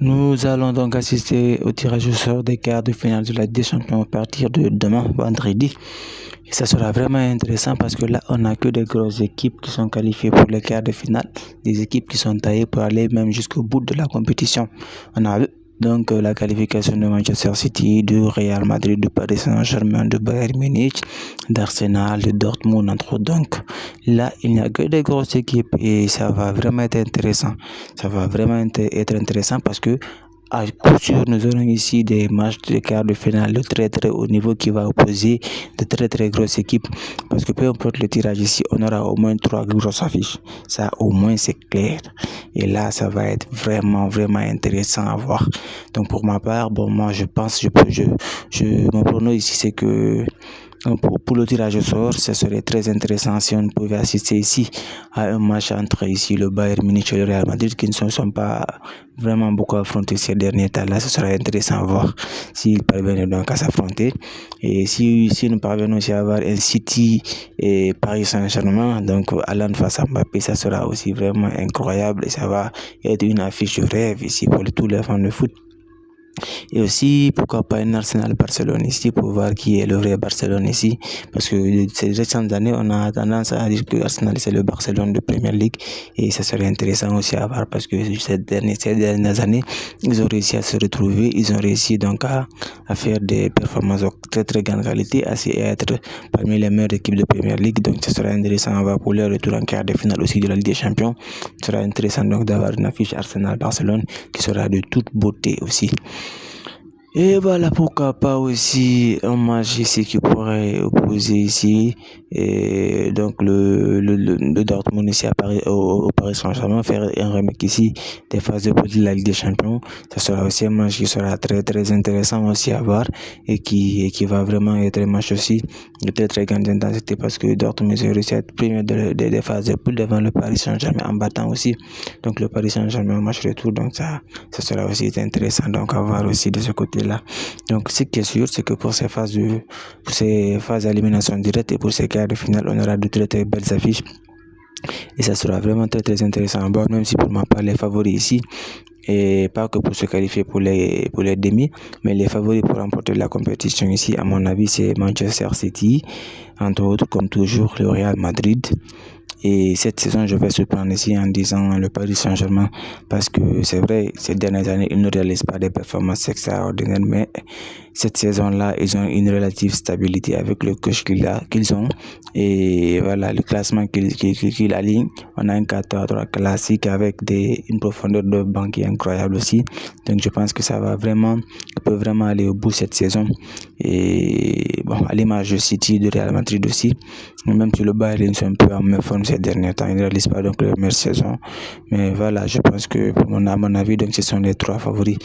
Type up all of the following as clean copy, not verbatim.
Nous allons donc assister au tirage au sort des quarts de finale de la Ligue des Champions à partir de demain, vendredi. Et ça sera vraiment intéressant parce que là, on n'a que des grosses équipes qui sont qualifiées pour les quarts de finale, des équipes qui sont taillées pour aller même jusqu'au bout de la compétition. On a donc la qualification de Manchester City, de Real Madrid, de Paris Saint-Germain, de Bayern Munich, d'Arsenal, de Dortmund, entre autres. Donc là, il n'y a que des grosses équipes et ça va vraiment être intéressant. Ça va vraiment être intéressant parce que à coup sûr, nous aurons ici des matchs de quart de finale de très très haut niveau qui va opposer de très très grosses équipes. Parce que peu importe le tirage ici, on aura au moins 3 grosses affiches. Ça, au moins, c'est clair. Et là, ça va être vraiment vraiment intéressant à voir. Donc pour ma part, bon, moi je pense, mon pronostic ici, c'est que pour le tirage au sort, ce serait très intéressant si on pouvait assister ici à un match entre ici le Bayern Munich et le Real Madrid qui ne se sont pas vraiment beaucoup affrontés ces derniers temps-là. Ce sera intéressant à voir s'ils parviennent donc à s'affronter. Et si nous parvenons aussi à avoir un City et Paris Saint-Germain, donc allant face à Mbappé, ça sera aussi vraiment incroyable et ça va être une affiche de rêve ici pour tous les fans de foot. Et aussi, pourquoi pas un Arsenal-Barcelone ici pour voir qui est le vrai Barcelone ici. Parce que ces récentes années, on a tendance à dire que Arsenal c'est le Barcelone de Premier League. Et ça serait intéressant aussi à voir parce que ces dernières années, ils ont réussi à se retrouver. Ils ont réussi donc à faire des performances de très très grande qualité, à être parmi les meilleures équipes de Premier League. Donc ça sera intéressant à voir pour le retour en quart de finale aussi de la Ligue des Champions. Ce sera intéressant donc d'avoir une affiche Arsenal-Barcelone qui sera de toute beauté aussi. Et voilà, pourquoi pas aussi un match ici qui pourrait opposer ici et donc le Dortmund ici à Paris, au Paris Saint-Germain, faire un remake ici des phases de poule de la Ligue des Champions. Ça sera aussi un match qui sera très très intéressant aussi à voir et qui va vraiment être un match aussi de très très grande intensité parce que Dortmund a réussi à être premier des phases de poule devant le Paris Saint-Germain en battant aussi donc le Paris Saint-Germain au match retour. Donc ça sera aussi intéressant donc à voir aussi de ce côté-là. Donc ce qui est sûr, c'est que pour ces phases d'élimination directe et pour ces quarts de finale, on aura de très très belles affiches. Et ça sera vraiment très très intéressant à voir, même si pour ma part les favoris ici, et pas que pour se qualifier pour les demi, mais les favoris pour remporter la compétition ici, à mon avis, c'est Manchester City, entre autres, comme toujours, le Real Madrid. Et cette saison, je vais surprendre ici en disant le Paris Saint-Germain parce que c'est vrai, ces dernières années, ils ne réalisent pas des performances extraordinaires, mais cette saison-là, ils ont une relative stabilité avec le coach qu'ils ont. Et voilà, le classement qu'ils alignent, on a un 4-3 classique avec une profondeur de banc qui est incroyable aussi. Donc je pense que peut vraiment aller au bout cette saison. Et bon, à l'image de City, de Real Madrid aussi, même si le Bayern est un peu en méforme ces derniers temps, ils ne réalisent pas donc leur meilleure saison. Mais voilà, je pense que à mon avis, donc ce sont les trois favoris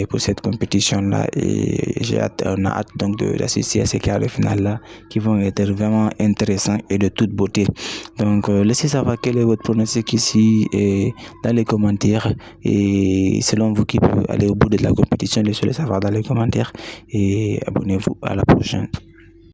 pour cette compétition-là. Et on a hâte donc d'assister à ces quarts de finale-là qui vont être vraiment intéressants et de toute beauté. Donc laissez savoir quel est votre pronostic ici et dans les commentaires. Et selon vous qui peut aller au bout de la compétition, laissez-le savoir dans les commentaires. Et abonnez-vous. À la prochaine.